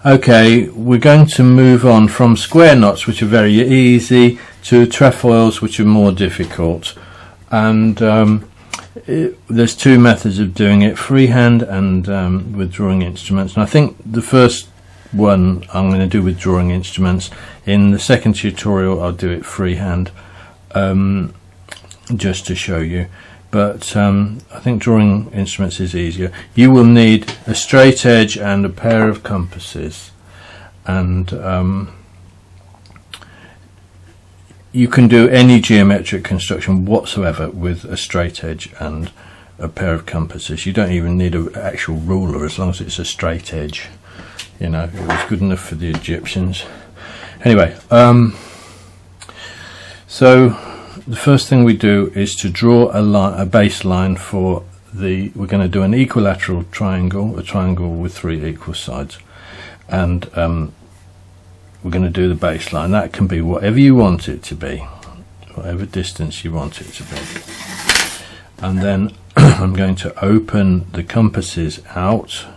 Okay, we're going to move on from square knots, which are very easy, to trefoils, which are more difficult. And there's two methods of doing it: freehand and with drawing instruments. And I think the first one I'm going to do with drawing instruments. In the second tutorial I'll do it freehand, just to show you. But I think drawing instruments is easier. You will need a straight edge and a pair of compasses, and you can do any geometric construction whatsoever with a straight edge and a pair of compasses. You don't even need an actual ruler, as long as it's a straight edge. You know, it was good enough for the Egyptians. Anyway, so the first thing we do is to draw a baseline for the. We're going to do an equilateral triangle, a triangle with 3 equal sides, and we're going to do the baseline. That can be whatever you want it to be, whatever distance you want it to be. And then I'm going to open the compasses out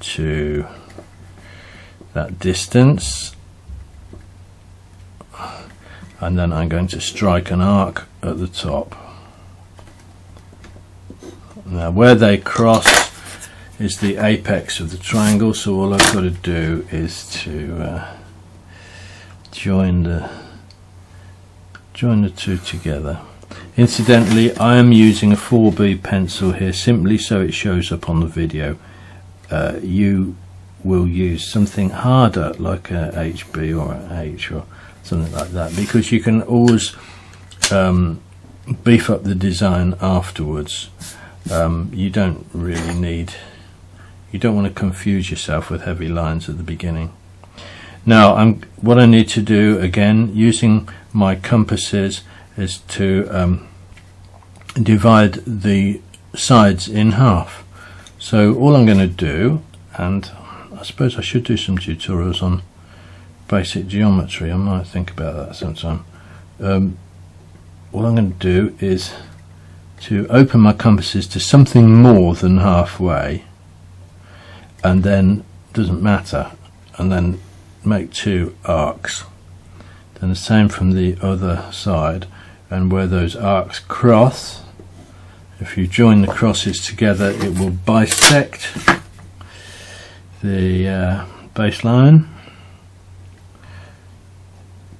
to that distance, and then I'm going to strike an arc at the top. Now where they cross is the apex of the triangle, so all I've got to do is to join the two together. Incidentally, I am using a 4B pencil here simply so it shows up on the video. You will use something harder like a HB or a H or something like that, because you can always beef up the design afterwards. You don't really need, you don't want to confuse yourself with heavy lines at the beginning. Now what I need to do, again using my compasses, is to divide the sides in half. So all I'm going to do, and I suppose I should do some tutorials on basic geometry, I might think about that sometime. What I'm going to do is to open my compasses to something more than halfway, and then, doesn't matter, and then make 2 arcs. Then the same from the other side, and where those arcs cross, if you join the crosses together, it will bisect the baseline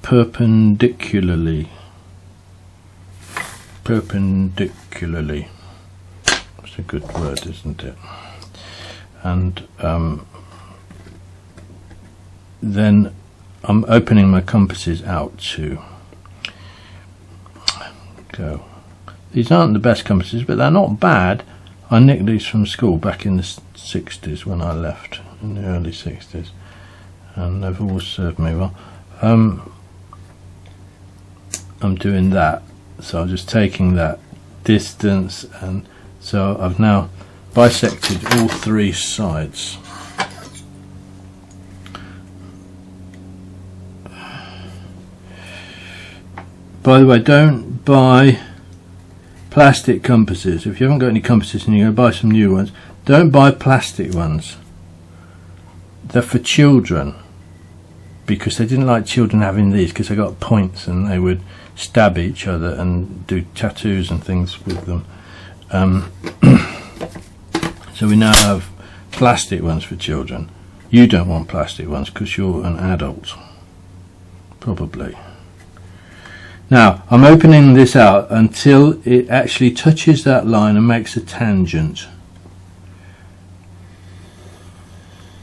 perpendicularly. It's a good word, isn't it? And then I'm opening my compasses out to go. These aren't the best compasses, but they're not bad. I nicked these from school back in the 60s when I left, in the early 60s, and they've always served me well. I'm doing that, so I'm just taking that distance, and so I've now bisected all 3 sides. By the way, don't buy plastic compasses. If you haven't got any compasses and you're going to buy some new ones, don't buy plastic ones. They're for children, because they didn't like children having these, because they got points and they would stab each other and do tattoos and things with them. So we now have plastic ones for children. You don't want plastic ones because you're an adult, probably. Now I'm opening this out until it actually touches that line and makes a tangent,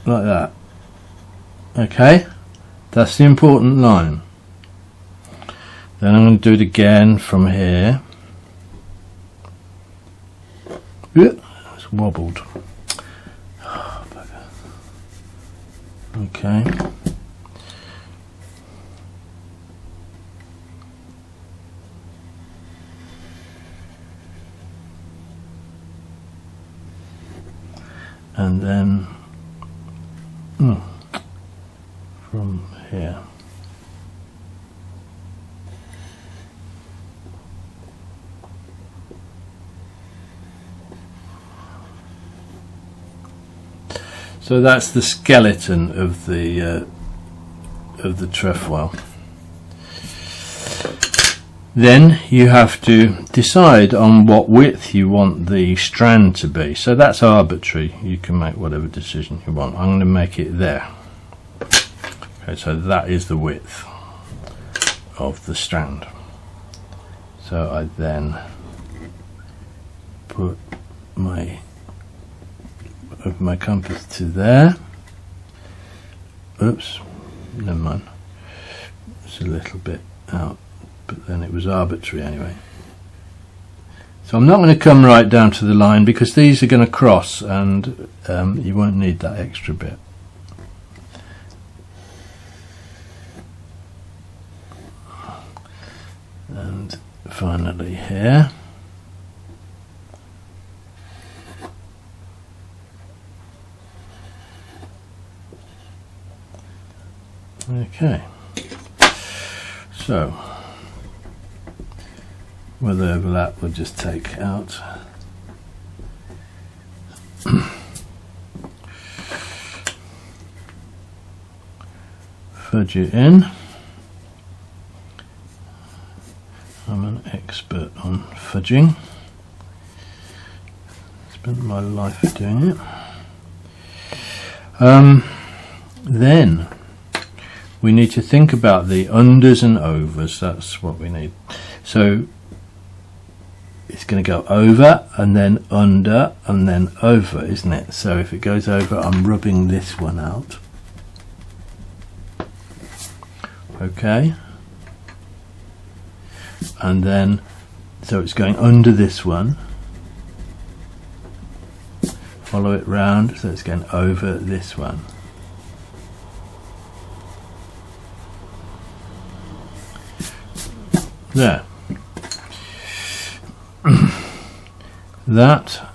like that. Okay, that's the important line. Then I'm going to do it again from here. It's wobbled. Oh, okay. And then from here. So that's the skeleton of the trefoil. Then you have to decide on what width you want the strand to be. So that's arbitrary. You can make whatever decision you want. I'm going to make it there. Okay, so that is the width of the strand. So I then put my compass to there. Oops, never mind. It's a little bit out, but then it was arbitrary anyway. So I'm not going to come right down to the line because these are going to cross, and you won't need that extra bit. And finally here. Okay, so where the overlap we'll just take out. Fudge it in. I'm an expert on fudging. Spent my life doing it. Then we need to think about the unders and overs. That's what we need. So it's going to go over and then under and then over, isn't it? So if it goes over, I'm rubbing this one out. Okay. And then, so it's going under this one. Follow it round, so it's going over this one. There. That,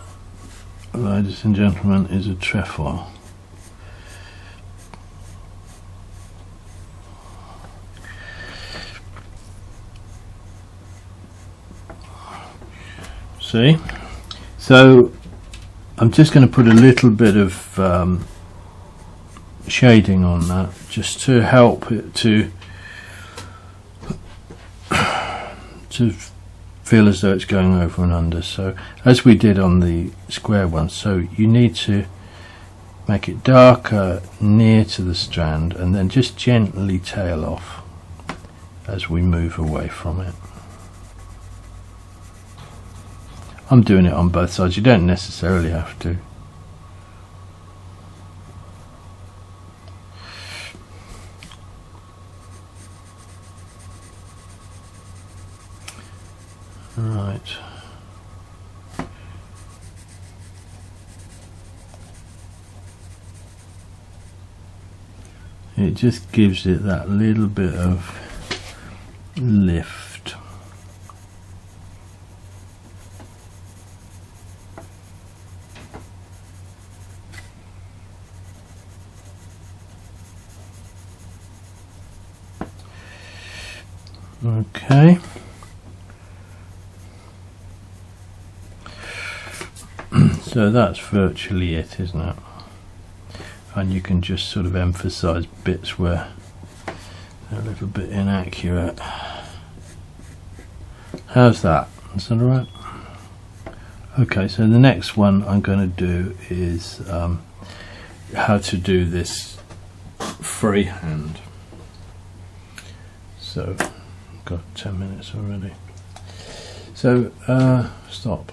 ladies and gentlemen, is a trefoil. See? So I'm just going to put a little bit of shading on that, just to help it to feel as though it's going over and under. So as we did on the square one, so you need to make it darker near to the strand and then just gently tail off as we move away from it. I'm doing it on both sides, you don't necessarily have to. Right. It just gives it that little bit of lift. Okay. So that's virtually it, isn't it? And you can just sort of emphasize bits where they're a little bit inaccurate. How's that? Is that alright? Okay, so the next one I'm going to do is how to do this freehand. So, got 10 minutes already. So, stop.